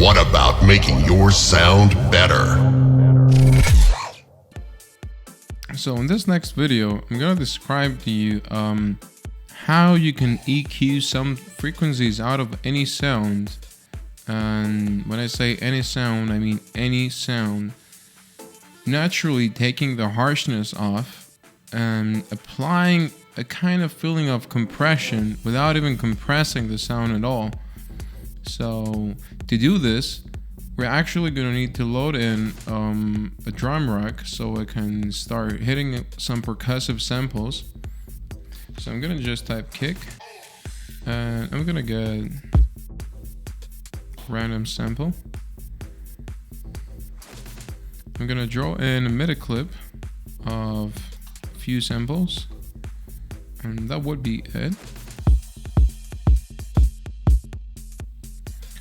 What about making your sound better? So in this next video, I'm going to describe to you how you can EQ some frequencies out of any sound. And when I say any sound, I mean any sound. Naturally taking the harshness off and applying a kind of feeling of compression without even compressing the sound at all. So to do this, we're actually going to need to load in a drum rack so I can start hitting some percussive samples. So I'm going to just type kick and I'm going to get random sample. I'm going to draw in a MIDI clip of a few samples and that would be it.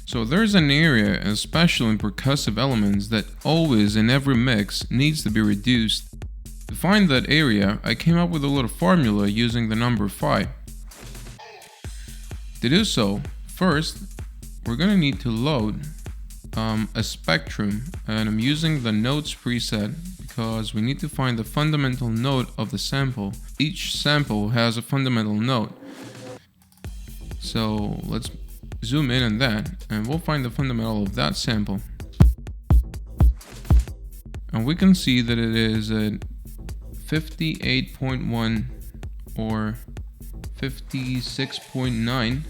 So there's an area, especially in percussive elements, that always in every mix needs to be reduced. To find that area, I came up with a little formula using the number 5. To do so, first, we're going to need to load a spectrum, and I'm using the notes preset because we need to find the fundamental note of the sample. Each sample has a fundamental note. So let's zoom in on that and we'll find the fundamental of that sample. And we can see that it is at 58.1 or 56.9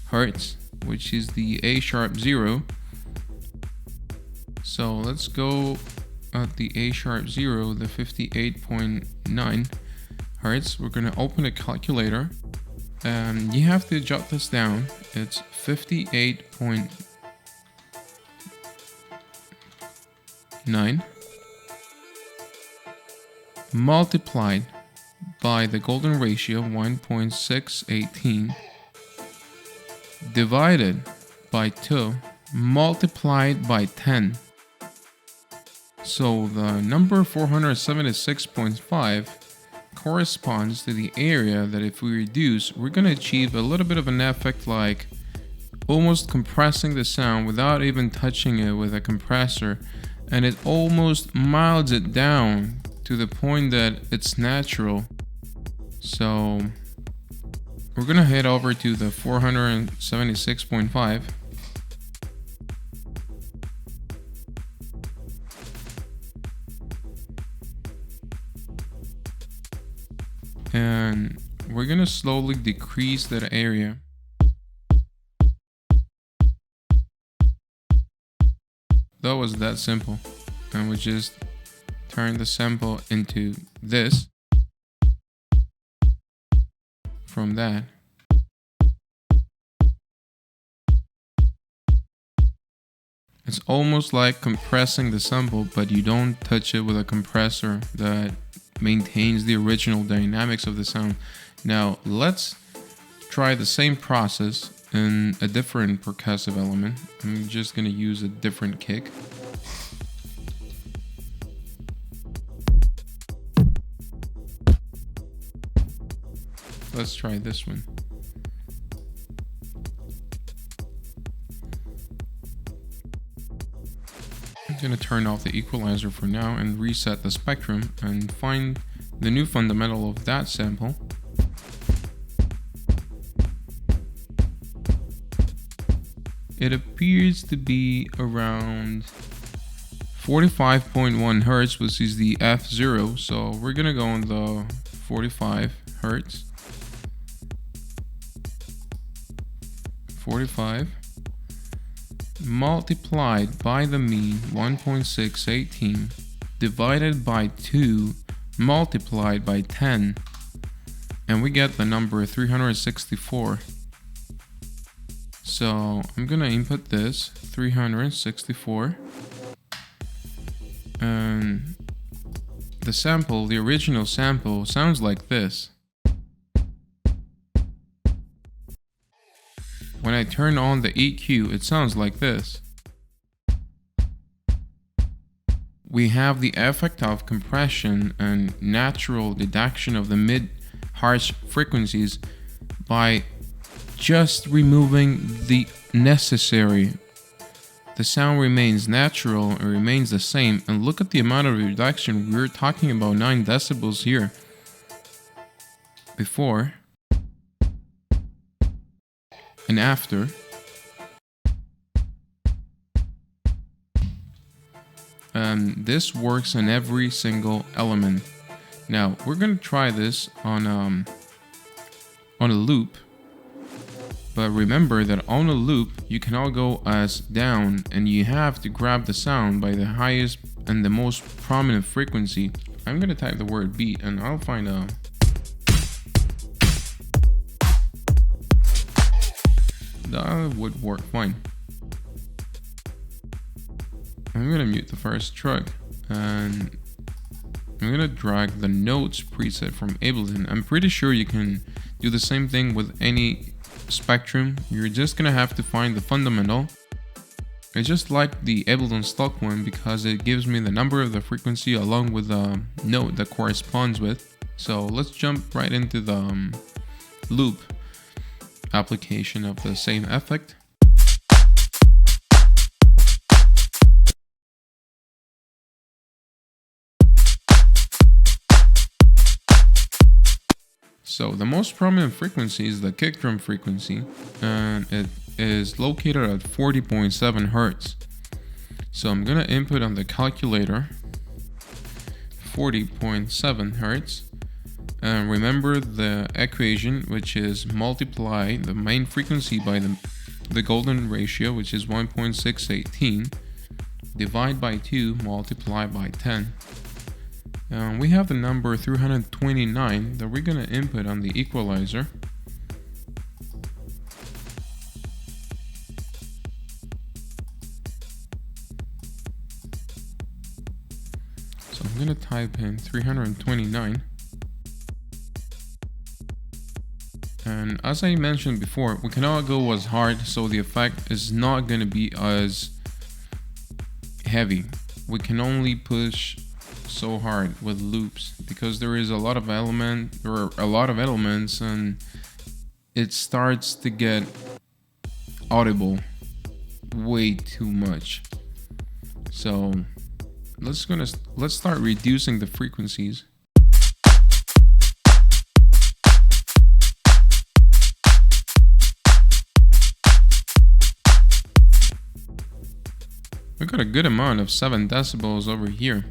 Hertz, which is the A sharp 0. So let's go at the A sharp 0, the 58.9 Hertz. We're going to open a calculator and you have to jot this down. It's 58.9 multiplied by the golden ratio 1.618 divided by 2 multiplied by 10. So the number 476.5 corresponds to the area that if we reduce, we're going to achieve a little bit of an effect like almost compressing the sound without even touching it with a compressor, and it almost milds it down to the point that it's natural. So we're going to head over to the 476.5. And we're going to slowly decrease that area. That was that simple. And we just turn the sample into this from that. It's almost like compressing the sample, but you don't touch it with a compressor that maintains the original dynamics of the sound. Now let's try the same process in a different percussive element. I'm just going to use a different kick. Let's try this one. I'm going to turn off the equalizer for now and reset the spectrum and find the new fundamental of that sample. It appears to be around 45.1 Hertz, which is the F0. So we're going to go on the 45 Hertz. 45 multiplied by the mean 1.618 divided by 2 multiplied by 10, and we get the number 364. So I'm gonna input this 364 and the sample, the original sample, sounds like this. When I turn on the EQ, it sounds like this. We have the effect of compression and natural deduction of the mid-harsh frequencies by just removing the necessary the sound remains natural and remains the same. And look at the amount of reduction. We're talking about 9 decibels here. Before and after. And this works on every single element. Now we're gonna try this on a loop. But remember that on a loop, you cannot go as down, and you have to grab the sound by the highest and the most prominent frequency. I'm gonna type the word beat and I'll find a... That would work fine. I'm gonna mute the first track and I'm gonna drag the notes preset from Ableton. I'm pretty sure you can do the same thing with any spectrum. You're just gonna have to find the fundamental. I just like the Ableton stock one because it gives me the number of the frequency along with the note that corresponds with. So let's jump right into the loop application of the same effect. So the most prominent frequency is the kick drum frequency, and it is located at 40.7 Hertz. So I'm gonna input on the calculator 40.7 Hertz, and remember the equation, which is multiply the main frequency by the golden ratio, which is 1.618, divide by 2, multiply by 10. We have the number 329 that we're going to input on the equalizer. So I'm going to type in 329. And as I mentioned before, we cannot go as hard, so the effect is not going to be as heavy. We can only push so hard with loops because there are a lot of elements and it starts to get audible way too much. So let's start reducing the frequencies. We got a good amount of 7 decibels over here.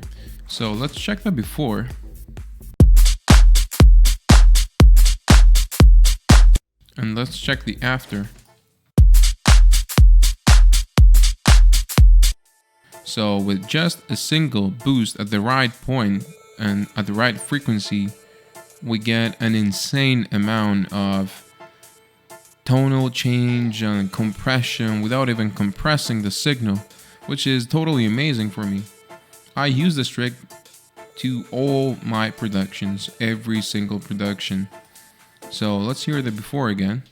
So let's check the before. And let's check the after. So with just a single boost at the right point and at the right frequency, we get an insane amount of tonal change and compression without even compressing the signal, which is totally amazing for me. I use this trick to all my productions, every single production. So let's hear the before again.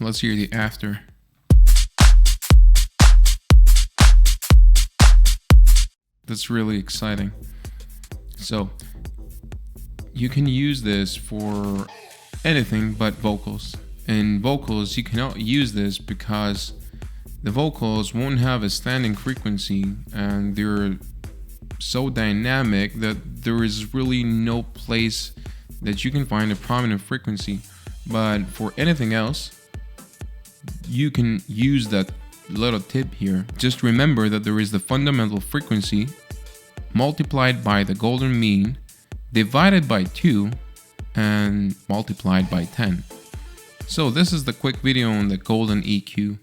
Let's hear the after. That's really exciting. So you can use this for anything but vocals. In vocals, you cannot use this because the vocals won't have a standing frequency and they're so dynamic that there is really no place that you can find a prominent frequency. But for anything else, you can use that little tip here. Just remember that there is the fundamental frequency multiplied by the golden mean, divided by 2, and multiplied by 10. So this is the quick video on the golden EQ.